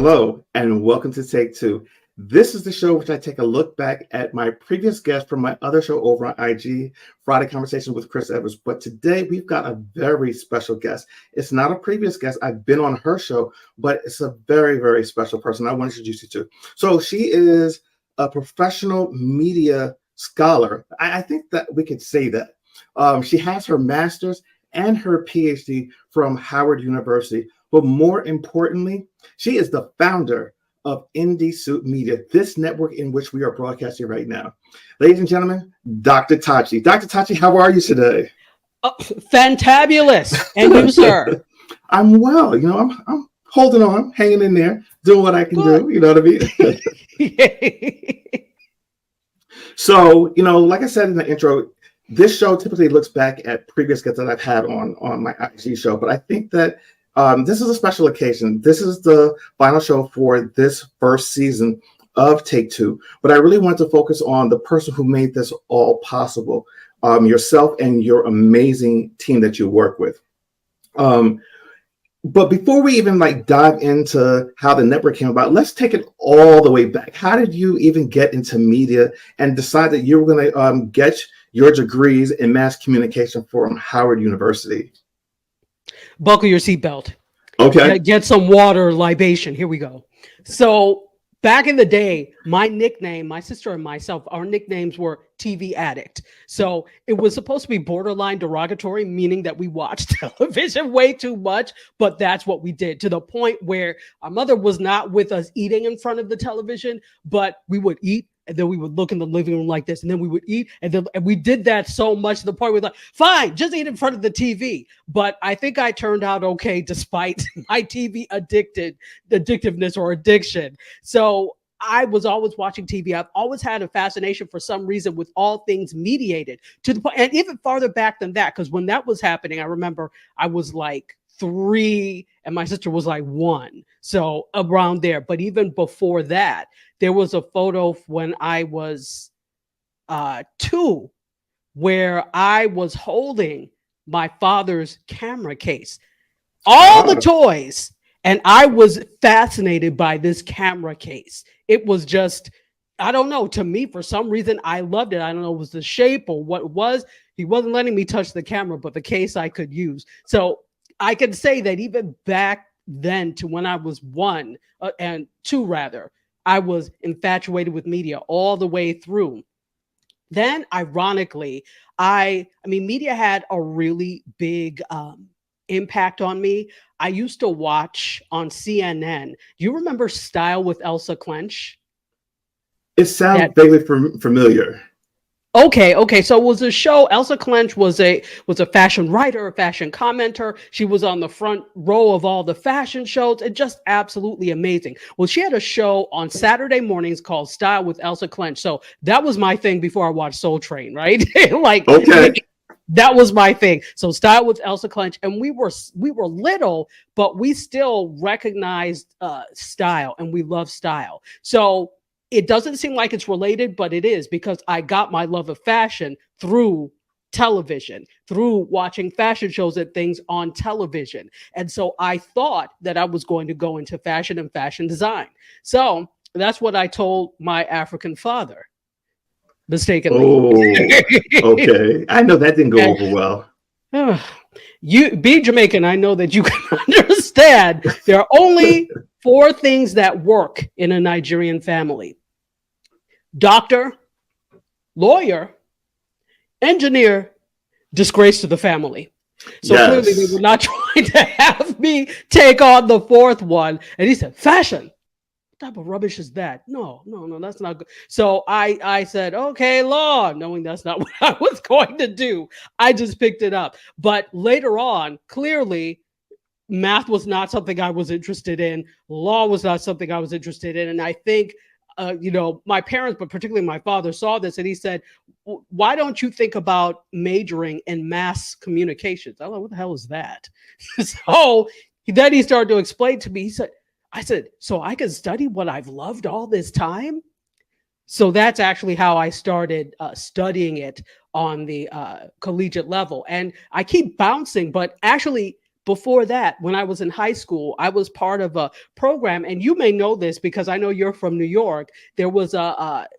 Hello, and welcome to Take Two. This is the show which I take a look back at my previous guest from my other show over on IG, Friday Conversation with Chris Evers. But today we've got a very special guest. It's not a previous guest. I've been on her show, but it's a very, very special person I want to introduce you to. So she is a professional media scholar. I think that we could say that. She has her master's and her PhD from Howard University. But more importantly, she is the founder of IndieSoup Media, this network in which we are broadcasting right now. Ladies and gentlemen, Dr. Tachi. Dr. Tachi, how are you today? Fantabulous. And you, sir? I'm well. I'm holding on, hanging in there, doing what I can do. You know what I mean? So, like I said in the intro, this show typically looks back at previous guests that I've had on my IG show, but I think that this is a special occasion. This is the final show for this first season of Take Two, but I really want to focus on the person who made this all possible, yourself and your amazing team that you work with. But before we even dive into how the network came about, let's take it all the way back. How did you even get into media and decide that you were going to get your degrees in mass communication from Howard University? Buckle your seatbelt. Okay. Get some water, libation. Here we go. So back in the day, my nickname, my sister and myself, our nicknames were TV Addict. So it was supposed to be borderline derogatory, meaning that we watched television way too much, but that's what we did, to the point where our mother was not with us eating in front of the television, but we would eat. And then we would look in the living room like this, and then we would eat. And we did that so much to the point where we're like, fine, just eat in front of the TV. But I think I turned out okay despite my TV addictiveness or addiction. So I was always watching TV. I've always had a fascination for some reason with all things mediated, to the point, and even farther back than that, because when that was happening, I remember I was like 3 and my sister was like 1. So around there. But even before that, there was a photo when I was 2 where I was holding my father's camera case, all the toys, and I was fascinated by this camera case. It was just, I don't know, to me, for some reason, I loved it. I don't know if it was the shape or what it was. He wasn't letting me touch the camera, but the case I could use. So I can say that even back then to when I was 1 and 2 rather, I was infatuated with media all the way through. Then, ironically, I mean, media had a really big impact on me. I used to watch on CNN. Do you remember Style with Elsa Clench? It sounds vaguely familiar. Okay. So it was a show. Elsa Clench was a fashion writer, a fashion commenter. She was on the front row of all the fashion shows, and just absolutely amazing. Well, she had a show on Saturday mornings called Style with Elsa Clench. So that was my thing before I watched Soul Train, right? That was my thing. So Style with Elsa Clench, and we were little, but we still recognized style, and we love style. So it doesn't seem like it's related, but it is, because I got my love of fashion through television, through watching fashion shows and things on television. And so I thought that I was going to go into fashion and fashion design. So that's what I told my African father, mistakenly. Oh, okay. I know that didn't go over well. You be Jamaican, I know that you can understand. There are only 4 things that work in a Nigerian family: doctor, lawyer, engineer, disgrace to the family. So clearly they were not trying to have me take on the 4th one. And he said, fashion? What type of rubbish is that? No, that's not good. So I said, okay, law, knowing that's not what I was going to do. I just picked it up. But later on, clearly, math was not something I was interested in. Law was not something I was interested in. And I think, my parents, but particularly my father, saw this and he said, why don't you think about majoring in mass communications? I'm like, what the hell is that? So then he started to explain to me. I said, so I can study what I've loved all this time? So that's actually how I started studying it on the collegiate level. And I keep bouncing, but actually before that, when I was in high school, I was part of a program, and you may know this because I know you're from New York. There was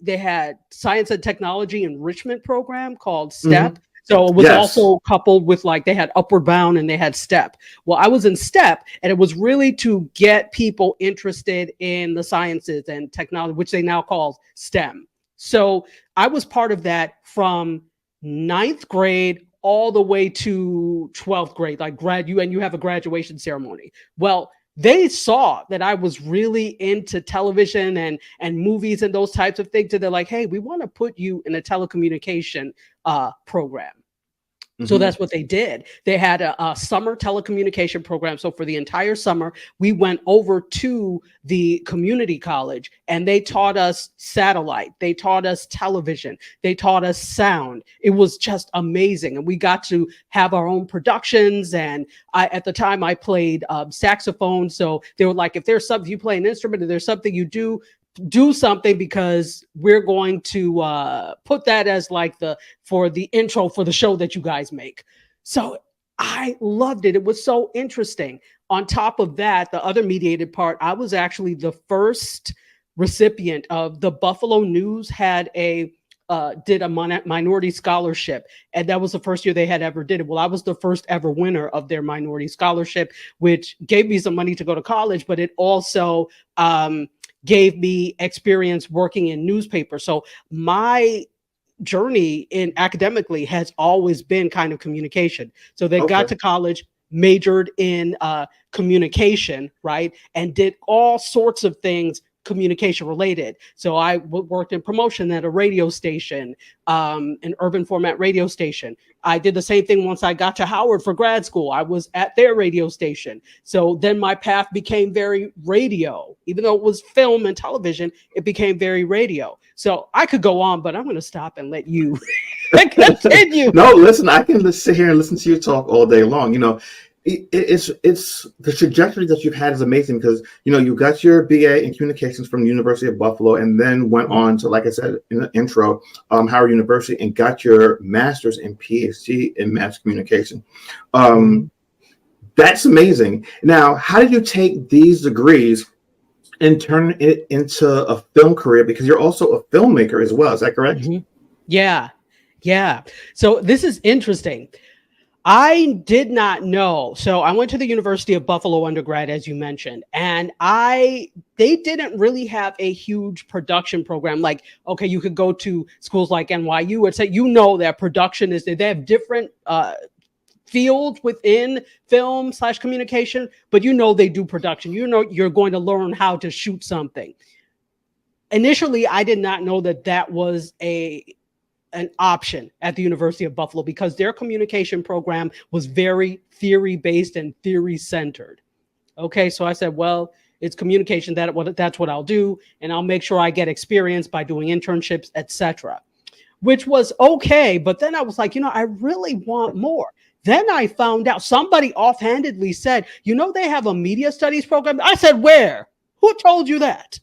they had science and technology enrichment program called Hmm. STEP. So it was Yes. also coupled with, like, they had Upward Bound and they had STEP. Well, I was in STEP, and it was really to get people interested in the sciences and technology, which they now call STEM. So I was part of that from ninth grade all the way to 12th grade, like you have a graduation ceremony. Well, they saw that I was really into television and movies and those types of things. And they're like, hey, we want to put you in a telecommunication program. So Hmm. that's what they did. They had a summer telecommunication program. So for the entire summer, we went over to the community college and they taught us satellite. They taught us television. They taught us sound. It was just amazing. And we got to have our own productions. And at the time, I played saxophone. So they were like, if there's something, you play an instrument, if there's something you do something, because we're going to put that as like for the intro for the show that you guys make. So I loved it. It was so interesting. On top of that, the other mediated part, I was actually the first recipient of the Buffalo News had did a minority scholarship, and that was the first year they had ever did it. Well, I was the first ever winner of their minority scholarship, which gave me some money to go to college, but it also gave me experience working in newspapers. So my journey in academically has always been kind of communication. So they got Okay. to college, majored in communication, right? And did all sorts of things communication related. So I worked in promotion at a radio station, an urban format radio station. I did the same thing once I got to Howard for grad school. I was at their radio station. So then my path became very radio. Even though it was film and television, it became very radio. So I could go on, but I'm going to stop and let you continue. No, listen, I can sit here and listen to you talk all day long. It's the trajectory that you've had is amazing because you got your BA in communications from the University of Buffalo and then went on to, like I said in the intro, Howard University, and got your master's and PhD in mass communication. That's amazing. Now, how did you take these degrees and turn it into a film career? Because you're also a filmmaker as well. Is that correct? Mm-hmm. Yeah. Yeah. So this is interesting. I did not know. So I went to the University of Buffalo undergrad, as you mentioned, and they didn't really have a huge production program. Like, okay, you could go to schools like NYU and say, that production is, they have different fields within film / communication, but they do production. You're going to learn how to shoot something. Initially, I did not know that was an option at the University of Buffalo because their communication program was very theory based and theory centered. Okay, so I said, well, it's communication, that's what I'll do, and I'll make sure I get experience by doing internships, etc. Which was okay, but then I was like, I really want more. Then I found out somebody offhandedly said, they have a media studies program. I said, where? Who told you that?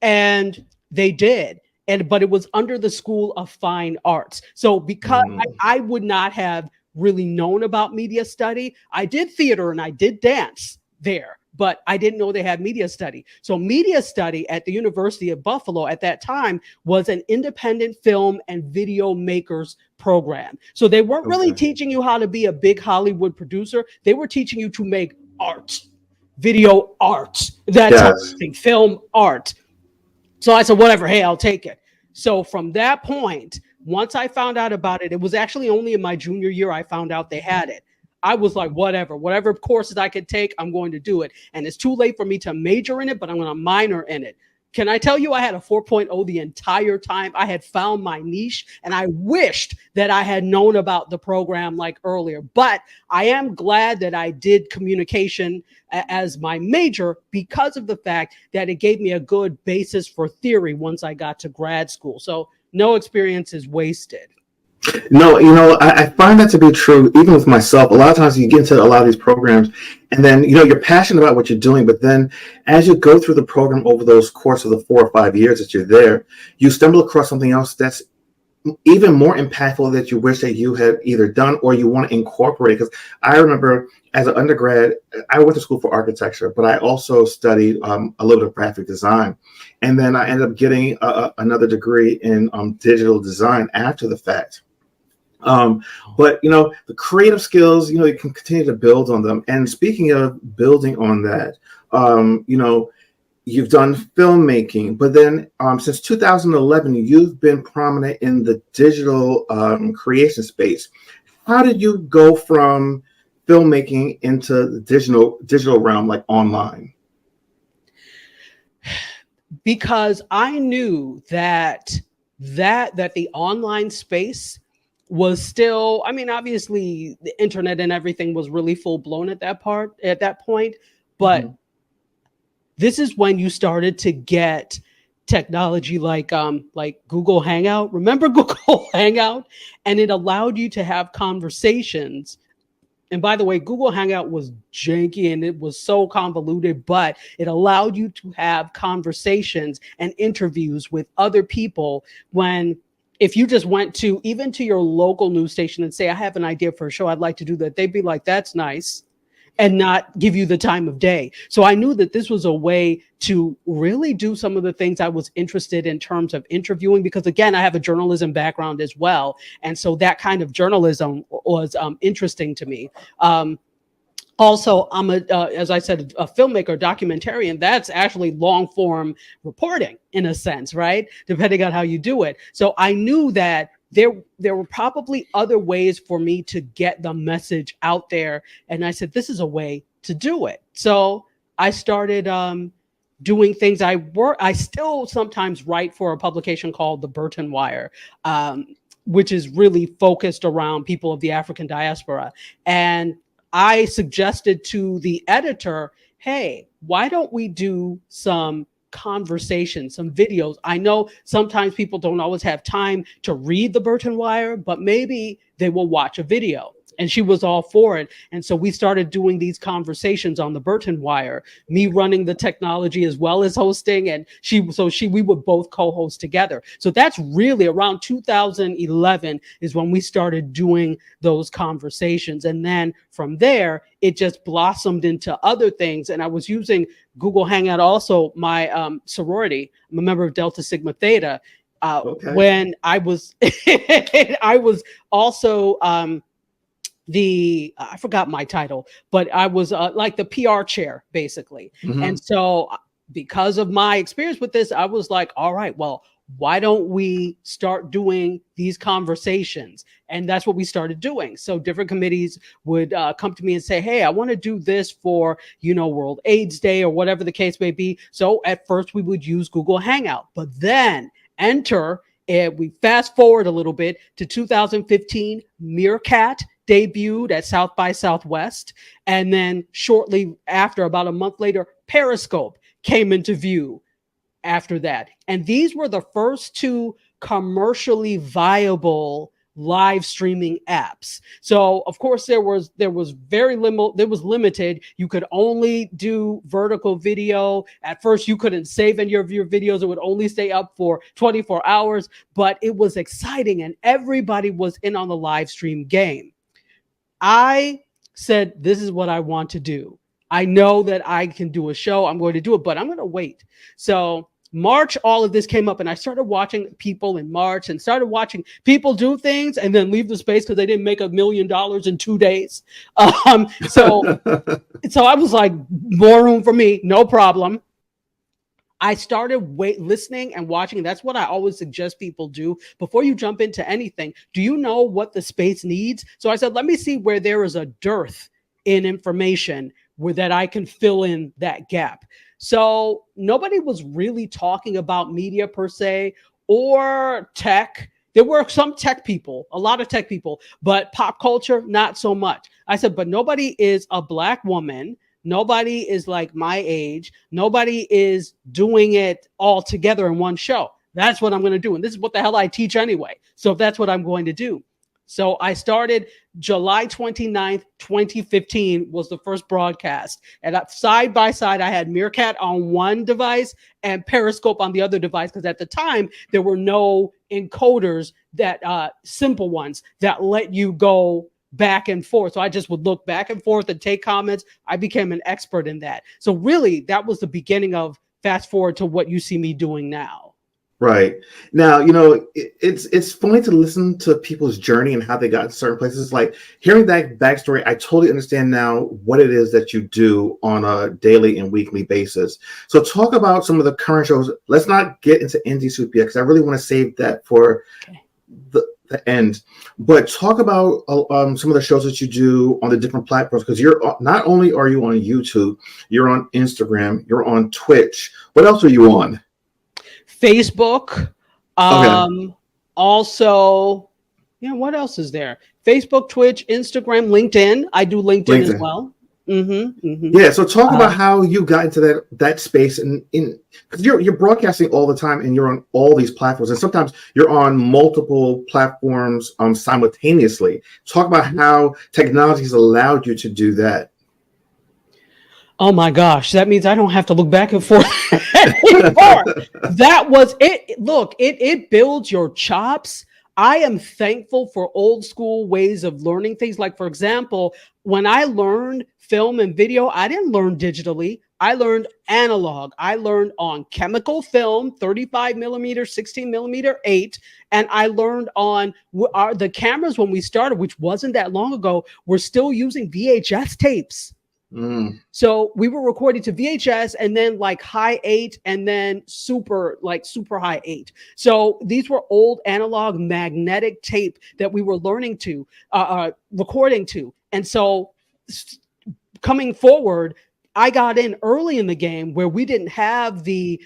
And they did. But it was under the School of Fine Arts. So because I would not have really known about media study, I did theater and I did dance there, but I didn't know they had media study. So media study at the University of Buffalo at that time was an independent film and video makers program. So they weren't really teaching you how to be a big Hollywood producer. They were teaching you to make art, video art. That's how I think, film art. So I said, whatever, hey, I'll take it. So from that point, once I found out about it, it was actually only in my junior year I found out they had it. I was like, whatever courses I could take, I'm going to do it. And it's too late for me to major in it, but I'm going to minor in it. Can I tell you I had a 4.0 the entire time? I had found my niche, and I wished that I had known about the program like earlier. But I am glad that I did communication as my major because of the fact that it gave me a good basis for theory once I got to grad school. So no experience is wasted. No, I find that to be true even with myself. A lot of times you get into a lot of these programs and then, you're passionate about what you're doing, but then as you go through the program over those course of the 4 or 5 years that you're there, you stumble across something else that's even more impactful that you wish that you had either done or you want to incorporate? Because I remember as an undergrad, I went to school for architecture, but I also studied a little bit of graphic design. And then I ended up getting another degree in digital design after the fact. But the creative skills, you can continue to build on them. And speaking of building on that, you've done filmmaking, but then since 2011, you've been prominent in the digital creation space. How did you go from filmmaking into the digital realm, like online? Because I knew that the online space was still, I mean, obviously the internet and everything was really full blown at that point, but this is when you started to get technology like Google Hangout. Remember Google Hangout? And it allowed you to have conversations. And by the way, Google Hangout was janky and it was so convoluted, but it allowed you to have conversations and interviews with other people if you just went to even to your local news station and say, I have an idea for a show, I'd like to do that. They'd be like, that's nice, and not give you the time of day. So I knew that this was a way to really do some of the things I was interested in terms of interviewing, because again, I have a journalism background as well. And so that kind of journalism was interesting to me. Also, I'm as I said, a filmmaker, documentarian. That's actually long form reporting in a sense, right? Depending on how you do it. So I knew that there were probably other ways for me to get the message out there. And I said, this is a way to do it. So I started doing things. I still sometimes write for a publication called The Burton Wire, which is really focused around people of the African diaspora. And I suggested to the editor, hey, why don't we do some conversations, some videos? I know sometimes people don't always have time to read the Burton Wire, but maybe they will watch a video. And she was all for it. And so we started doing these conversations on the Burton Wire, me running the technology as well as hosting. And we would both co-host together. So that's really around 2011 is when we started doing those conversations. And then from there, it just blossomed into other things. And I was using Google Hangout. Also, my sorority, I'm a member of Delta Sigma Theta. When I was, I was also, I forgot my title, but I was like the PR chair, basically. And so because of my experience with this, I was like, all right, well, why don't we start doing these conversations? And that's what we started doing. So different committees would come to me and say, hey, I want to do this for, World AIDS Day or whatever the case may be. So at first we would use Google Hangout, but then we fast forward a little bit to 2015, Meerkat debuted at South by Southwest. And then shortly after, about a month later, Periscope came into view after that. And these were the first two commercially viable live streaming apps. So of course there was limited. You could only do vertical video. At first you couldn't save any of your videos. It would only stay up for 24 hours, but it was exciting and everybody was in on the live stream game. I said, this is what I want to do. I know that I can do a show. I'm going to do it, but I'm going to wait. So March, all of this came up and I started watching people in March and started watching people do things and then leave the space because they didn't make $1 million in 2 days. So I was like, more room for me, no problem. I started listening and watching. And that's what I always suggest people do before you jump into anything. Do you know what the space needs? So I said, let me see where there is a dearth in information that I can fill in that gap. So nobody was really talking about media per se or tech. There were some tech people, a lot of tech people, but pop culture, not so much. I said, but nobody is a Black woman. Nobody is like my age. Nobody is doing it all together in one show. That's what I'm going to do. And this is what the hell I teach anyway. So if that's what I'm going to do. So I started July 29th, 2015 was the first broadcast. And side by side, I had Meerkat on one device and Periscope on the other device. Because at the time, there were no encoders that simple ones that let you go back and forth. So I just would look back and forth and take comments. I became an expert in that. So really, that was the beginning of fast forward to what you see me doing now. Right. Now, it's funny to listen to people's journey and how they got to certain places. Like hearing that backstory, I totally understand now what it is that you do on a daily and weekly basis. So talk about some of the current shows. Let's not get into IndieSoup yet, because I really want to save that for the end. But talk about some of the shows that you do on the different platforms, because you're not only are you on YouTube, you're on Instagram, you're on Twitch. What else are you on? Facebook. Also, what else is there? Facebook, Twitch, Instagram, LinkedIn. I do LinkedIn as well. Yeah. So talk about how you got into that space, and because you're broadcasting all the time, and you're on all these platforms, and sometimes you're on multiple platforms simultaneously. Talk about how technology has allowed you to do that. Oh my gosh, that means I don't have to look back and forth anymore. That was it. Look, it builds your chops. I am thankful for old school ways of learning things. Like, for example, when I learned film and video, I didn't learn digitally. I learned analog. I learned on chemical film, 35 millimeter, 16 millimeter, 8. And I learned on the cameras when we started, which wasn't that long ago, we're still using VHS tapes. So we were recording to VHS and then like high 8 and then super high 8. So these were old analog magnetic tape that we were learning to, recording to. And so coming forward, I got in early in the game where we didn't have the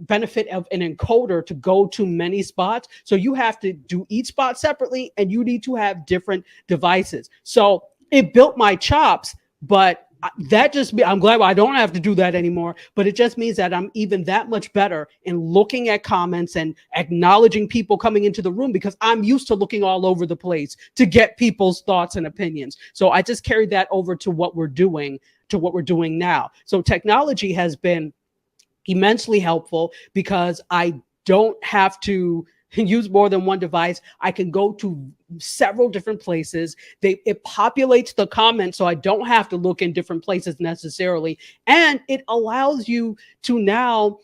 benefit of an encoder to go to many spots. So you have to do each spot separately, and you need to have different devices. So it built my chops, but I'm glad I don't have to do that anymore, but it just means that I'm even that much better in looking at comments and acknowledging people coming into the room, because I'm used to looking all over the place to get people's thoughts and opinions. So I just carried that over to what we're doing now. So technology has been immensely helpful because I don't have to use more than one device. I can go to several different places. It populates the comments, so I don't have to look in different places necessarily. And it allows you to now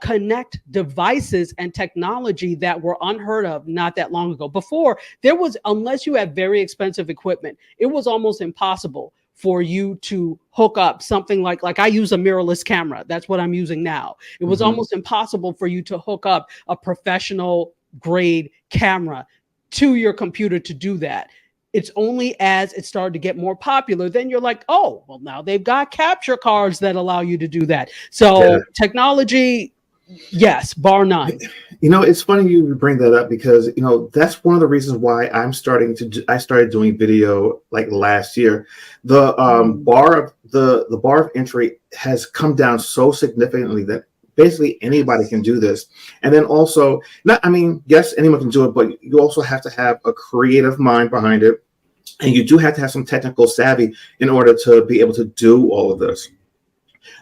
connect devices and technology that were unheard of not that long ago. Before, unless you had very expensive equipment, it was almost impossible for you to hook up something like I use a mirrorless camera. That's what I'm using now. It was almost impossible for you to hook up a professional grade camera to your computer to do that. It's only as it started to get more popular, then you're like, oh, well, now they've got capture cards that allow you to do that. So technology, yes, bar none. It's funny you bring that up, because that's one of the reasons why I started doing video like last year. The bar of entry has come down so significantly that basically anybody can do this. And then also, yes, anyone can do it, but you also have to have a creative mind behind it, and you do have to have some technical savvy in order to be able to do all of this.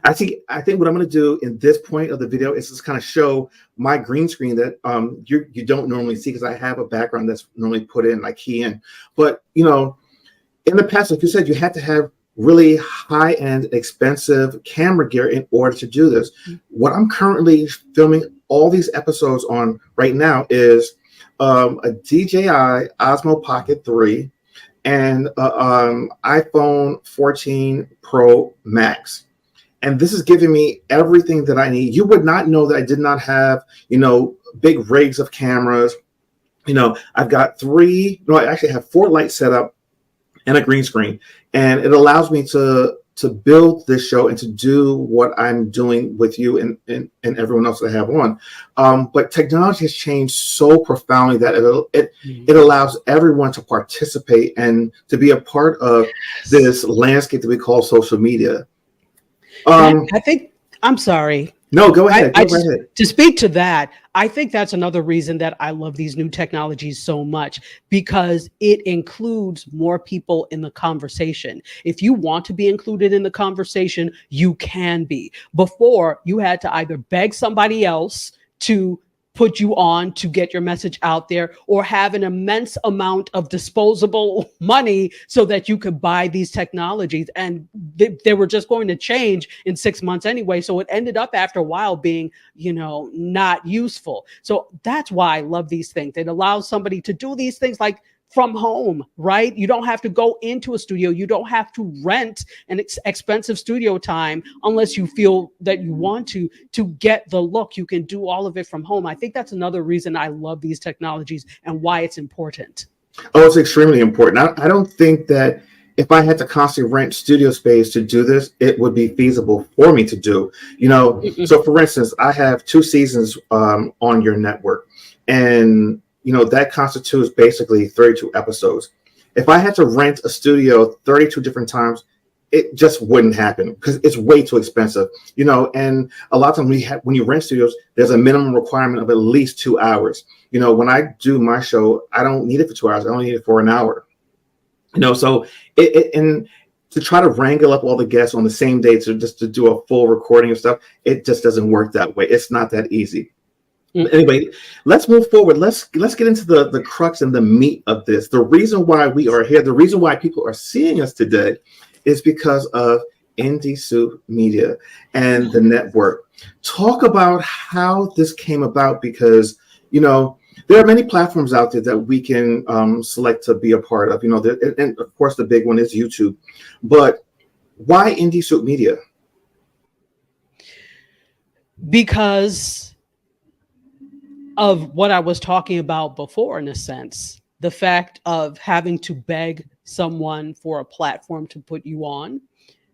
I think what I'm going to do in this point of the video is just kind of show my green screen that you don't normally see, because I have a background that's normally put in, like key in. But in the past, like you said, you had to have really high-end, expensive camera gear in order to do this. What I'm currently filming all these episodes on right now is a DJI Osmo Pocket 3 and iPhone 14 Pro Max. And this is giving me everything that I need. You would not know that I did not have, big rigs of cameras. I've got I actually have 4 lights set up and a green screen. And it allows me to build this show and to do what I'm doing with you and everyone else that I have on. But technology has changed so profoundly that it allows everyone to participate and to be a part of this landscape that we call social media. I'm sorry. No, go ahead. Go right ahead. To speak to that, I think that's another reason that I love these new technologies so much, because it includes more people in the conversation. If you want to be included in the conversation, you can be. Before, you had to either beg somebody else to put you on to get your message out there, or have an immense amount of disposable money so that you could buy these technologies. And they were just going to change in 6 months anyway. So it ended up after a while being, not useful. So that's why I love these things. It allows somebody to do these things like from home, right? You don't have to go into a studio. You don't have to rent an expensive studio time unless you feel that you want to get the look. You can do all of it from home. I think that's another reason I love these technologies and why it's important. Oh, it's extremely important. I don't think that if I had to constantly rent studio space to do this, it would be feasible for me to do. So for instance, I have 2 seasons on your network, and that constitutes basically 32 episodes. If I had to rent a studio 32 different times, it just wouldn't happen because it's way too expensive. And a lot of times when you rent studios, there's a minimum requirement of at least 2 hours. When I do my show, I don't need it for 2 hours. I only need it for an hour. So and to try to wrangle up all the guests on the same day to do a full recording of stuff, it just doesn't work that way. It's not that easy. Anyway, let's move forward. Let's get into the crux and the meat of this. The reason why we are here, the reason why people are seeing us today, is because of IndieSoup Media and the network. Talk about how this came about, because there are many platforms out there that we can select to be a part of. And of course the big one is YouTube. But why IndieSoup Media? Because of what I was talking about before, in a sense, the fact of having to beg someone for a platform to put you on.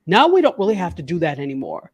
Now we don't really have to do that anymore.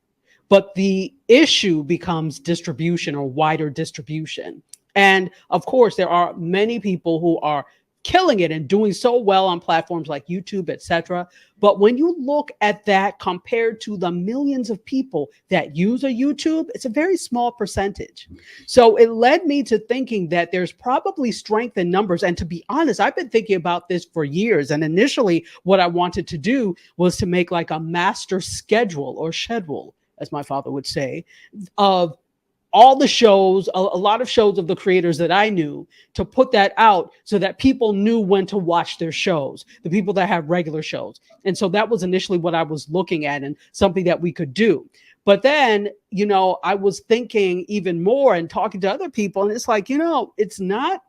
But the issue becomes distribution, or wider distribution. And of course, there are many people who are killing it and doing so well on platforms like YouTube, etc. But when you look at that compared to the millions of people that use a YouTube, it's a very small percentage. So it led me to thinking that there's probably strength in numbers. And to be honest, I've been thinking about this for years. And initially, what I wanted to do was to make like a master schedule, or schedule, as my father would say, of all the shows, a lot of shows of the creators that I knew, to put that out so that people knew when to watch their shows, the people that have regular shows. And so that was initially what I was looking at, and something that we could do. But then, I was thinking even more and talking to other people, and it's like, it's not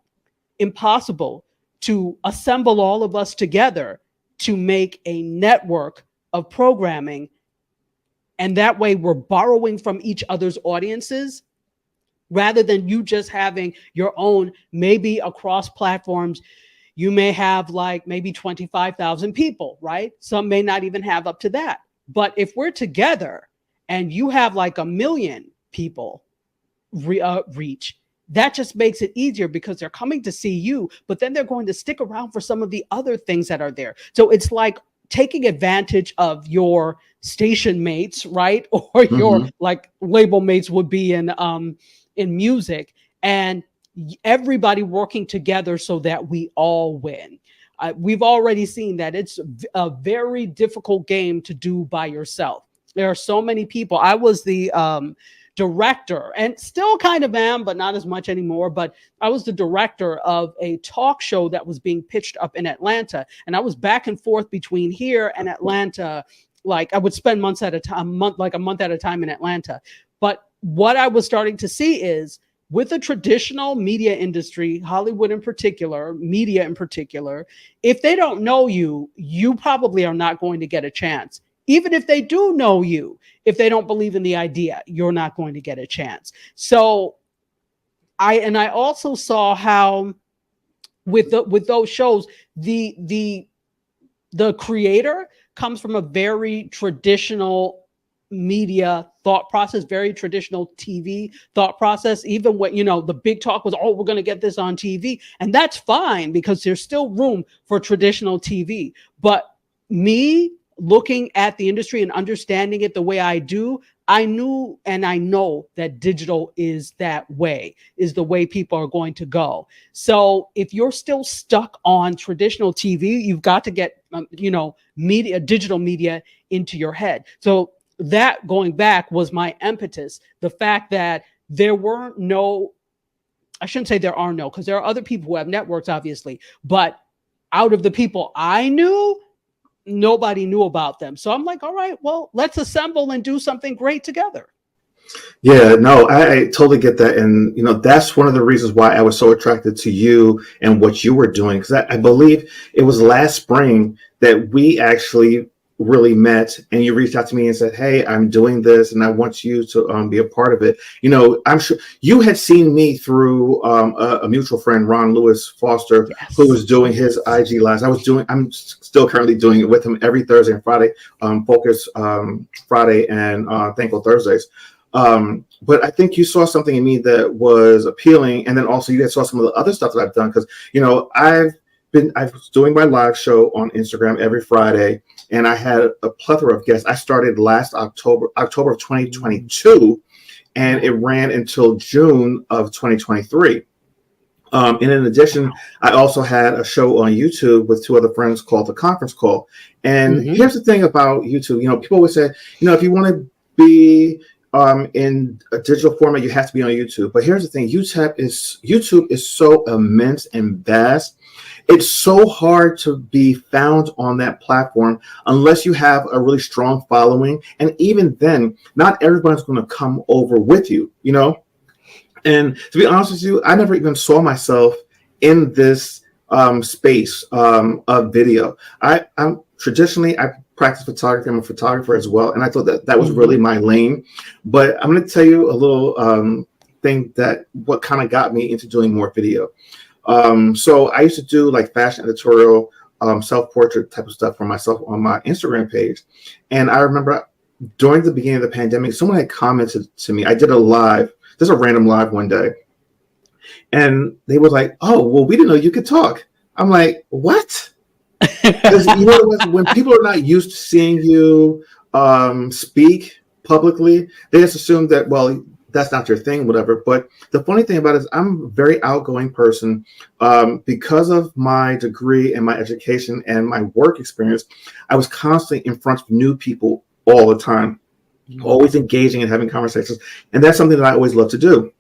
impossible to assemble all of us together to make a network of programming. And that way we're borrowing from each other's audiences, rather than you just having your own. Maybe across platforms, you may have like maybe 25,000 people, right? Some may not even have up to that. But if we're together and you have like 1 million people reach, that just makes it easier, because they're coming to see you, but then they're going to stick around for some of the other things that are there. So it's like taking advantage of your station mates, right? Or your like label mates would be in music, and everybody working together so that we all win. We've already seen that it's a very difficult game to do by yourself. There are so many people. I was the director, and still kind of am, but not as much anymore. But I was the director of a talk show that was being pitched up in Atlanta. And I was back and forth between here and Atlanta. Like I would spend months at a time, a month at a time in Atlanta. But what I was starting to see is, with the traditional media industry, Hollywood in particular, media in particular, if they don't know you, you probably are not going to get a chance. Even if they do know you, if they don't believe in the idea, you're not going to get a chance. So I also saw how with those shows, the creator comes from a very traditional media thought process, very traditional TV thought process. Even when, the big talk was, oh, we're going to get this on TV. And that's fine, because there's still room for traditional TV. But me looking at the industry and understanding it the way I do, I knew and I know that digital is that way, is the way people are going to go. So if you're still stuck on traditional TV, you've got to get, media, digital media into your head. So that, going back, was my impetus. The fact that there were no I shouldn't say there are no, because there are other people who have networks, obviously, but out of the people I knew, nobody knew about them. So I'm like, all right, well, let's assemble and do something great together. Yeah, no, I totally get that. And, that's one of the reasons why I was so attracted to you and what you were doing. Because I believe it was last spring that we actually really met and you reached out to me and said, hey, I'm doing this and I want you to be a part of it. I'm sure you had seen me through a mutual friend, Ron Lewis Foster, Yes. who was doing his IG lives. I'm still currently doing it with him every Thursday and Friday, Focus Friday and Thankful Thursdays. But I think you saw something in me that was appealing. And then also you guys saw some of the other stuff that I've done. Because, I was doing my live show on Instagram every Friday, and I had a plethora of guests. I started last October of 2022, and it ran until June of 2023. And in addition, I also had a show on YouTube with two other friends called The Conference Call. And here's the thing about YouTube. People always say, if you want to be in a digital format, you have to be on YouTube. But here's the thing: YouTube is so immense and vast. It's so hard to be found on that platform unless you have a really strong following. And even then, not everybody's going to come over with you, And to be honest with you, I never even saw myself in this space of video. I'm traditionally, I practice photography. I'm a photographer as well. And I thought that was really my lane. But I'm going to tell you a little thing that what kind of got me into doing more video. So I used to do like fashion editorial, self-portrait type of stuff for myself on my Instagram page. And I remember during the beginning of the pandemic, someone had commented to me. I did a random live one day. And they were like, oh, well, we didn't know you could talk. I'm like, what? Because when people are not used to seeing you speak publicly, they just assume that, well, that's not your thing, whatever. But the funny thing about it is I'm a very outgoing person. Because of my degree and my education and my work experience, I was constantly in front of new people all the time, always engaging and having conversations. And that's something that I always love to do.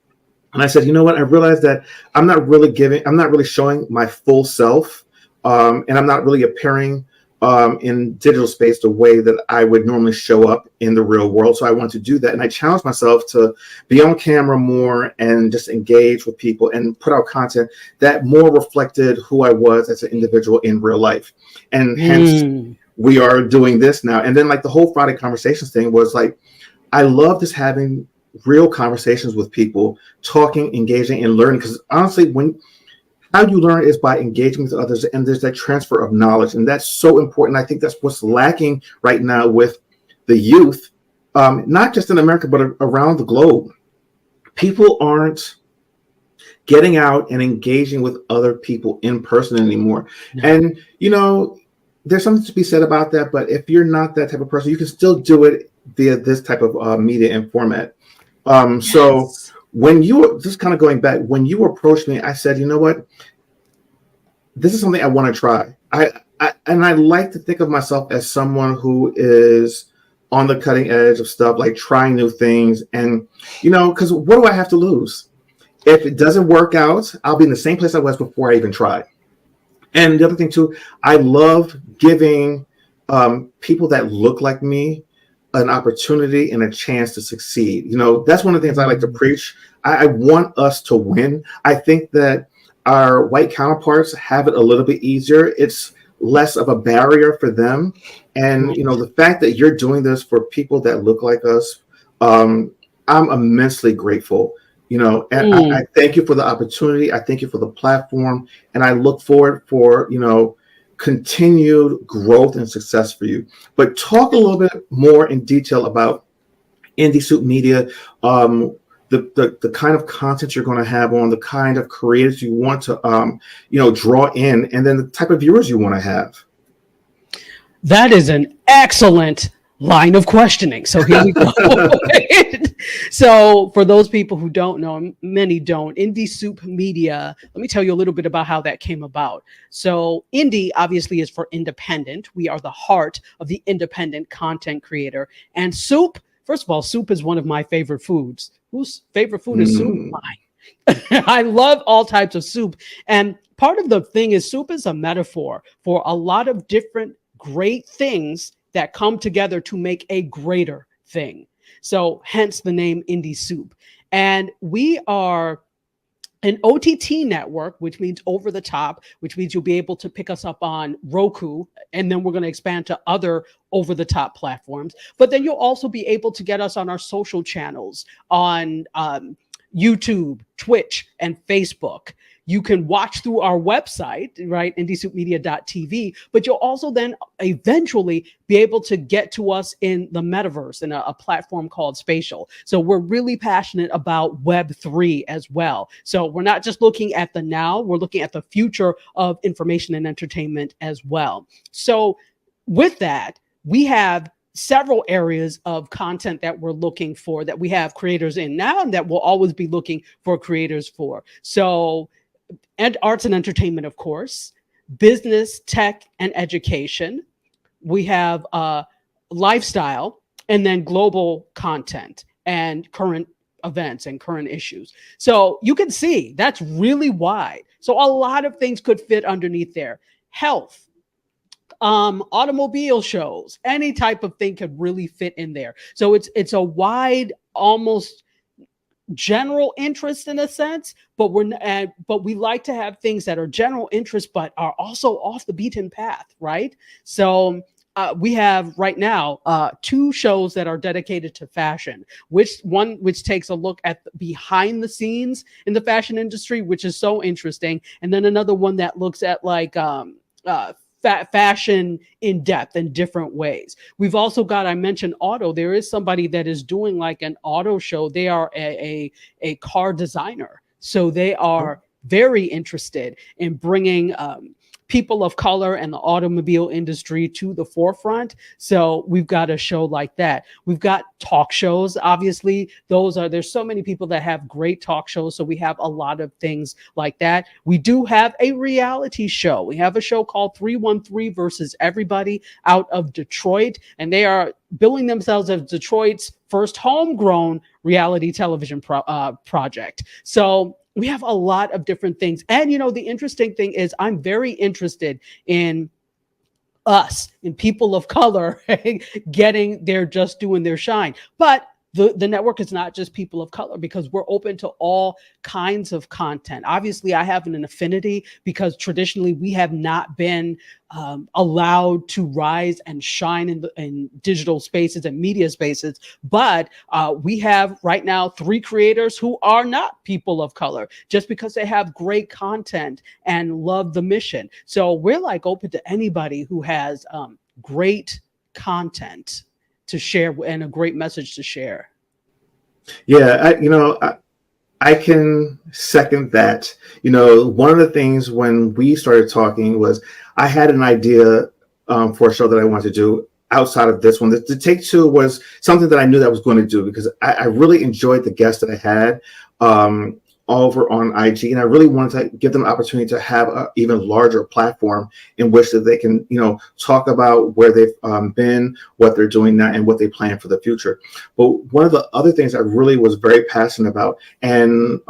And I said, you know what? I realized that I'm not really showing my full self. And I'm not really appearing in digital space the way that I would normally show up in the real world. So I want to do that. And I challenged myself to be on camera more and just engage with people and put out content that more reflected who I was as an individual in real life. And hence we are doing this now. And then like the whole Friday Conversations thing was like, I love just having real conversations with people, talking, engaging, and learning. Because honestly, how you learn is by engaging with others, and there's that transfer of knowledge, and that's so important. I think that's what's lacking right now with the youth, not just in America, but around the globe. People aren't getting out and engaging with other people in person anymore. No. And, there's something to be said about that, but if you're not that type of person, you can still do it via this type of media and format. So when you were just kind of going back, when you approached me, I said, you know what? This is something I want to try. I like to think of myself as someone who is on the cutting edge of stuff, like trying new things. And, because what do I have to lose? If it doesn't work out, I'll be in the same place I was before I even tried. And the other thing too, I love giving people that look like me an opportunity and a chance to succeed. That's one of the things I like to preach. I want us to win. I think that our white counterparts have it a little bit easier. It's less of a barrier for them. And, the fact that you're doing this for people that look like us, I'm immensely grateful, and I thank you for the opportunity. I thank you for the platform. And I look forward for, continued growth and success for you. But talk a little bit more in detail about IndieSoup Media, the kind of content you're going to have on, the kind of creators you want to draw in, and then the type of viewers you want to have. That is an excellent line of questioning. So here we go. So for those people who don't know, many don't, IndieSoup Media, let me tell you a little bit about how that came about. So Indie obviously is for independent. We are the heart of the independent content creator. And soup, first of all, soup is one of my favorite foods. Whose favorite food is soup? Mine. I love all types of soup. And part of the thing is soup is a metaphor for a lot of different great things that come together to make a greater thing. So hence the name IndieSoup. And we are an OTT network, which means over the top, which means you'll be able to pick us up on Roku, and then we're going to expand to other over the top platforms. But then you'll also be able to get us on our social channels on YouTube, Twitch, and Facebook. You can watch through our website, right, IndieSoupMedia.tv, but you'll also then eventually be able to get to us in the metaverse in a platform called Spatial. So we're really passionate about Web3 as well. So we're not just looking at the now, we're looking at the future of information and entertainment as well. So with that, we have several areas of content that we're looking for, that we have creators in now and that we'll always be looking for creators for. So, and arts and entertainment, of course, business, tech, and education. We have lifestyle, and then global content and current events and current issues. So you can see that's really wide. So a lot of things could fit underneath there. Health, automobile shows, any type of thing could really fit in there. So it's a wide, almost general interest in a sense, but we like to have things that are general interest but are also off the beaten path, right? So we have right now 2 shows that are dedicated to fashion, which takes a look at behind the scenes in the fashion industry, which is so interesting, and then another one that looks at like fashion in depth in different ways. We've also got, I mentioned auto. There is somebody that is doing like an auto show. They are a car designer. So they are very interested in bringing people of color and the automobile industry to the forefront. So we've got a show like that. We've got talk shows. Obviously, there's so many people that have great talk shows. So we have a lot of things like that. We do have a reality show. We have a show called 313 versus Everybody out of Detroit. And they are billing themselves as Detroit's first homegrown reality television project. So we have a lot of different things. And, the interesting thing is I'm very interested in us, in people of color, getting doing their shine. But the network is not just people of color, because we're open to all kinds of content. Obviously, I have an affinity because traditionally we have not been allowed to rise and shine in digital spaces and media spaces. But we have right now 3 creators who are not people of color, just because they have great content and love the mission. So we're like open to anybody who has great content to share and a great message to share. Yeah, I can second that. One of the things when we started talking was I had an idea for a show that I wanted to do outside of this one. The Take Two was something that I knew that I was going to do because I really enjoyed the guests that I had over on IG, and I really wanted to give them an opportunity to have an even larger platform in which that they can, talk about where they've been, what they're doing now, and what they plan for the future. But one of the other things I really was very passionate about, and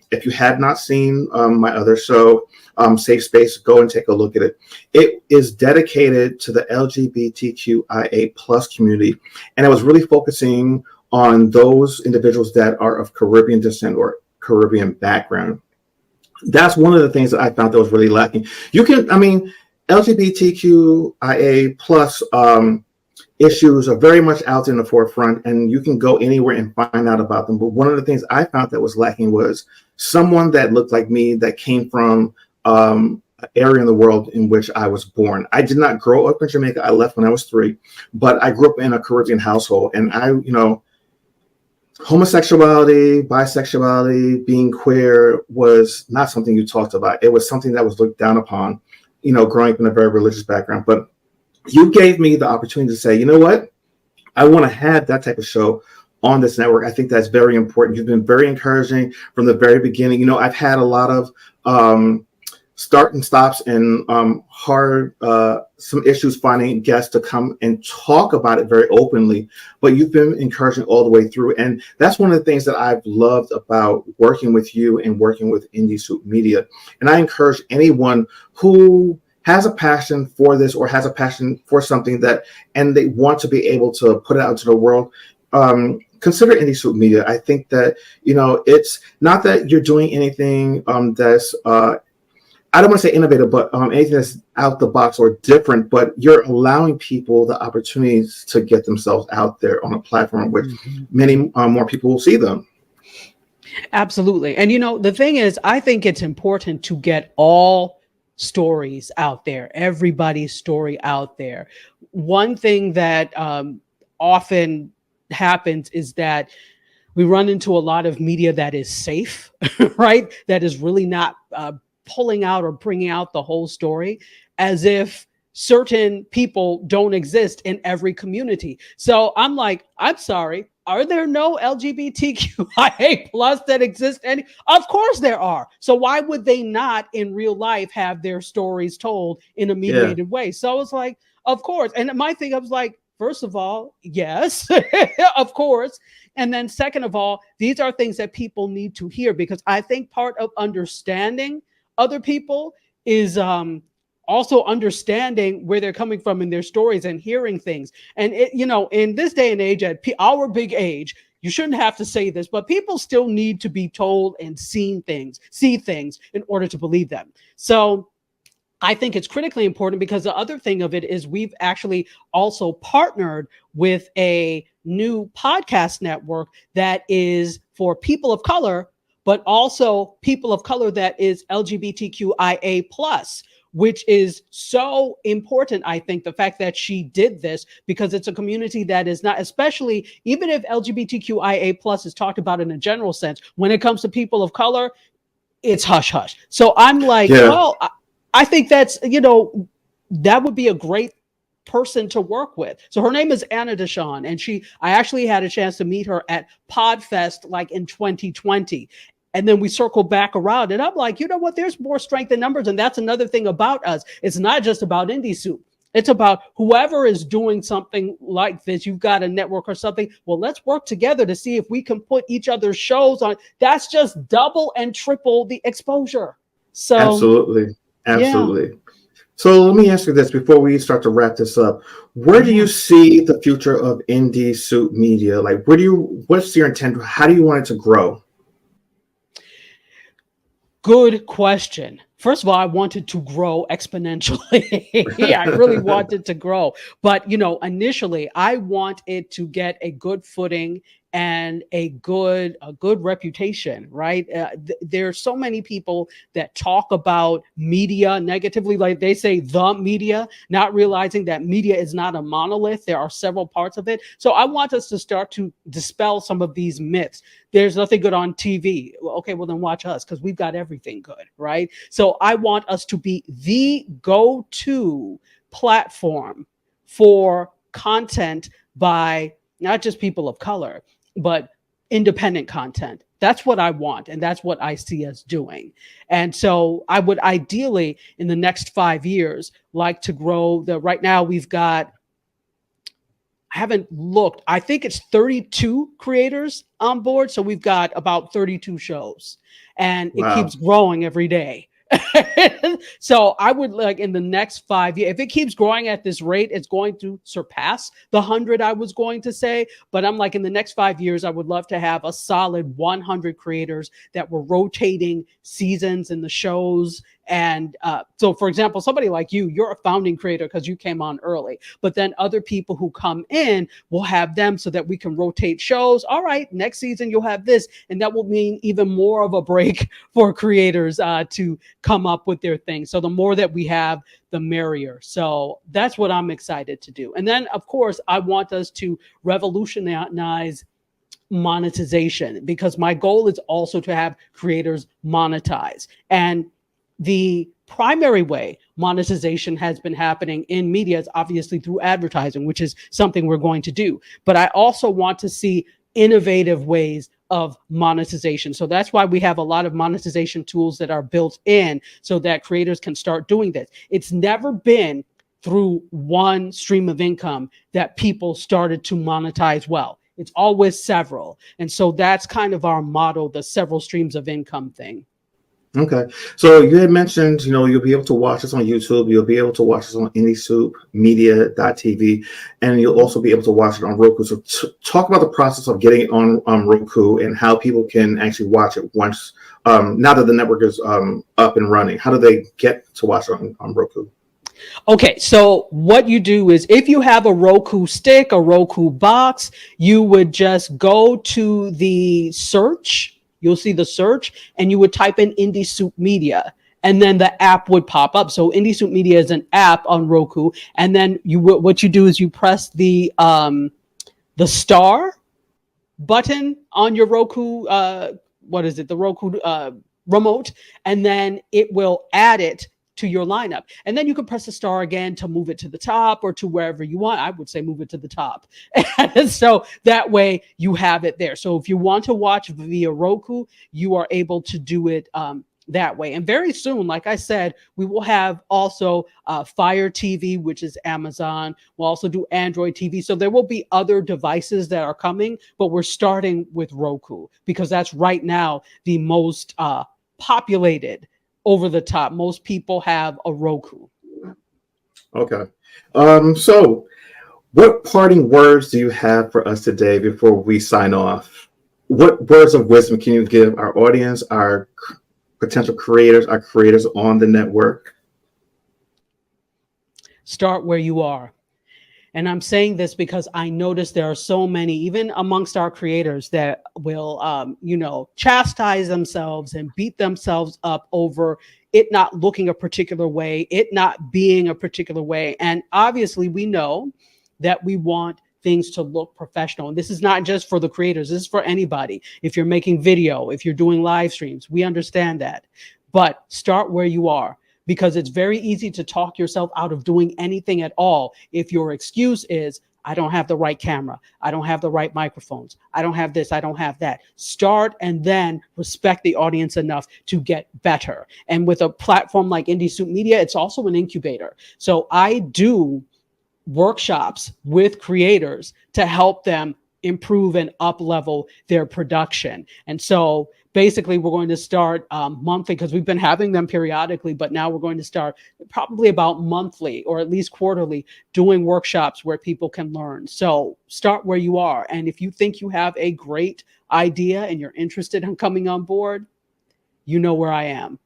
if you had not seen my other show, Safe Space, go and take a look at it. It is dedicated to the LGBTQIA plus community, and I was really focusing on those individuals that are of Caribbean descent or Caribbean background. That's one of the things that I found that was really lacking. LGBTQIA plus issues are very much out in the forefront, and you can go anywhere and find out about them. But one of the things I found that was lacking was someone that looked like me, that came from an area in the world in which I was born. I did not grow up in Jamaica. I left when I was 3, but I grew up in a Caribbean household, and homosexuality, bisexuality, being queer was not something you talked about. It was something that was looked down upon, growing up in a very religious background. But you gave me the opportunity to say, you know what? I want to have that type of show on this network. I think that's very important. You've been very encouraging from the very beginning. I've had a lot of start and stops and hard some issues finding guests to come and talk about it very openly, but you've been encouraging all the way through. And that's one of the things that I've loved about working with you and working with IndieSoup Media. And I encourage anyone who has a passion for this or has a passion for something that, and they want to be able to put it out to the world, consider IndieSoup Media. I think that, it's not that you're doing anything that's, I don't want to say innovative, but anything that's out the box or different, but you're allowing people the opportunities to get themselves out there on a platform which many more people will see them. Absolutely. And, the thing is, I think it's important to get all stories out there, everybody's story out there. One thing that often happens is that we run into a lot of media that is safe, right? That is really not pulling out or bringing out the whole story, as if certain people don't exist in every community. So I'm like, I'm sorry, are there no LGBTQIA plus that exist? And of course there are. So why would they not in real life have their stories told in a mediated way? So it's like, of course. And my thing, I was like, first of all, yes, of course. And then second of all, these are things that people need to hear, because I think part of understanding other people is also understanding where they're coming from in their stories and hearing things. And in this day and age, at our big age, you shouldn't have to say this, but people still need to be told and see things in order to believe them. So I think it's critically important, because the other thing of it is we've actually also partnered with a new podcast network that is for people of color, but also people of color that is LGBTQIA plus, which is so important. I think the fact that she did this, because it's a community that is not, especially even if LGBTQIA plus is talked about in a general sense, when it comes to people of color, it's hush hush. So I'm like, well, I think that's, that would be a great person to work with. So her name is Anna Deshawn, and I actually had a chance to meet her at Podfest like in 2020. And then we circled back around, and I'm like, you know what? There's more strength in numbers. And that's another thing about us. It's not just about IndieSoup. It's about whoever is doing something like this. You've got a network or something. Well, let's work together to see if we can put each other's shows on. That's just double and triple the exposure. So Absolutely. Yeah. So let me ask you this before we start to wrap this up. Where do you see the future of IndieSoup Media? Like, what's your intent? How do you want it to grow? Good question. First of all, I wanted to grow exponentially. I really wanted to grow. But, initially, I want it to get a good footing and a good reputation, right? There's so many people that talk about media negatively, like they say the media, not realizing that media is not a monolith. There are several parts of it. So I want us to start to dispel some of these myths. There's nothing good on TV. Well, okay, well then watch us, because we've got everything good, right? So I want us to be the go-to platform for content by not just people of color, but independent content. That's what I want. And that's what I see us doing. And so I would ideally, in the next 5 years, like to grow right now we've got, I haven't looked, I think it's 32 creators on board. So we've got about 32 shows, and it keeps growing every day. So I would like in the next 5 years, if it keeps growing at this rate, it's going to surpass the 100 I was going to say. But I'm like, in the next 5 years, I would love to have a solid 100 creators that were rotating seasons in the shows. And so, for example, somebody like you're a founding creator because you came on early, but then other people who come in, will have them so that we can rotate shows. All right, next season, you'll have this. And that will mean even more of a break for creators to come up with their thing. So the more that we have, the merrier. So that's what I'm excited to do. And then, of course, I want us to revolutionize monetization, because my goal is also to have creators monetize. And the primary way monetization has been happening in media is obviously through advertising, which is something we're going to do. But I also want to see innovative ways of monetization. So that's why we have a lot of monetization tools that are built in so that creators can start doing this. It's never been through one stream of income that people started to monetize well. It's always several. And so that's kind of our model, the several streams of income thing. Okay. So you had mentioned, you'll be able to watch this on YouTube. You'll be able to watch this on IndieSoup Media.tv, and you'll also be able to watch it on Roku. So talk about the process of getting it on Roku and how people can actually watch it once, now that the network is up and running. How do they get to watch it on Roku? Okay, so what you do is if you have a Roku stick, a Roku box, you would just go to the search. You'll see the search and you would type in IndieSoup Media and then the app would pop up. So IndieSoup Media is an app on Roku. And then what you do is you press the star button on your Roku, the Roku remote, and then it will add it to your lineup. And then you can press the star again to move it to the top or to wherever you want. I would say move it to the top. And so that way you have it there. So if you want to watch via Roku, you are able to do it that way. And very soon, like I said, we will have also Fire TV, which is Amazon. We'll also do Android TV. So there will be other devices that are coming, but we're starting with Roku because that's right now the most populated over the top. Most people have a Roku. Okay. So what parting words do you have for us today before we sign off? What words of wisdom can you give our audience, our potential creators, our creators on the network? Start where you are. And I'm saying this because I notice there are so many, even amongst our creators, that will, chastise themselves and beat themselves up over it not looking a particular way, it not being a particular way. And obviously, we know that we want things to look professional. And this is not just for the creators. This is for anybody. If you're making video, if you're doing live streams, we understand that. But start where you are. Because it's very easy to talk yourself out of doing anything at all if your excuse is, I don't have the right camera, I don't have the right microphones, I don't have this, I don't have that. Start and then respect the audience enough to get better. And with a platform like IndieSoup Media, it's also an incubator. So I do workshops with creators to help them improve and up level their production. And so basically we're going to start monthly, because we've been having them periodically, but now we're going to start probably about monthly or at least quarterly doing workshops where people can learn. So start where you are. And if you think you have a great idea and you're interested in coming on board, you know where I am.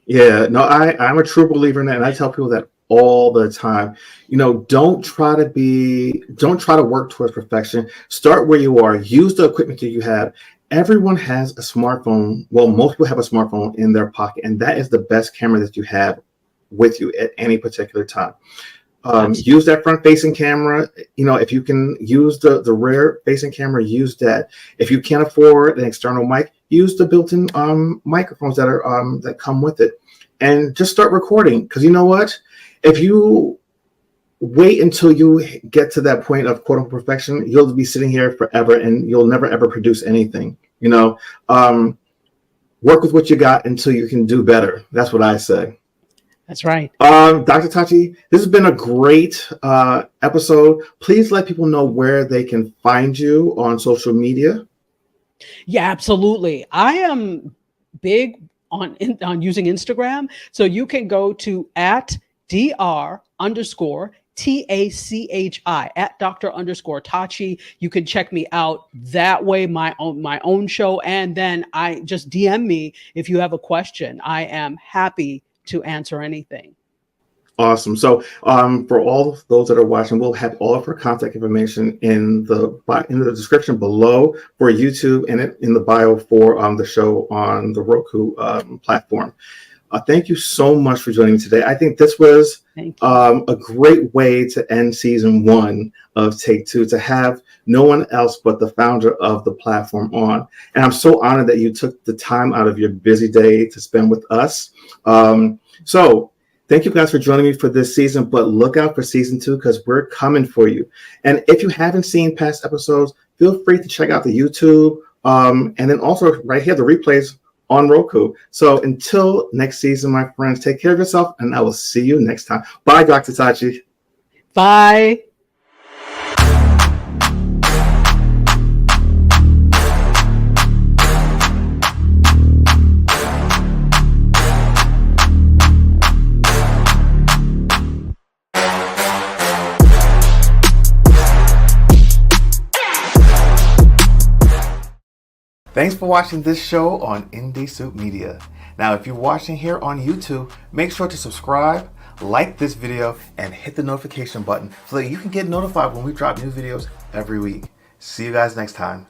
Yeah, no, I'm a true believer in that. And I tell people that all the time. Don't try to work towards perfection. Start where you are. Use the equipment that you have. Everyone has a smartphone. Well, most people have a smartphone in their pocket, and that is the best camera that you have with you at any particular time. Use that front-facing camera. If you can use the rear-facing camera, use that. If you can't afford an external mic, use the built-in microphones that come with it, and just start recording. Because you know what? If you wait until you get to that point of quote unquote perfection, you'll be sitting here forever and you'll never ever produce anything. Work with what you got until you can do better. That's what I say. That's right. Dr. Tachi, this has been a great episode. Please let people know where they can find you on social media. Yeah, absolutely. I am big on using Instagram. So you can go to @Dr_Tachi @Dr_Tachi. You can check me out that way, my own show. And then I just DM me if you have a question. I am happy to answer anything. Awesome. So for all of those that are watching, we'll have all of her contact information in the description below for YouTube and in the bio for the show on the Roku platform. Thank you so much for joining me today. I think this was a great way to end season 1 of Take Two, to have no one else but the founder of the platform on. And I'm so honored that you took the time out of your busy day to spend with us. So thank you guys for joining me for this season, but look out for season 2 because we're coming for you. And if you haven't seen past episodes, feel free to check out the YouTube And then also right here, the replays on Roku. So until next season, my friends, take care of yourself, and I will see you next time. Bye, Dr. Tachi. Bye. Thanks for watching this show on IndieSoup Media. Now, if you're watching here on YouTube, make sure to subscribe, like this video, and hit the notification button so that you can get notified when we drop new videos every week. See you guys next time.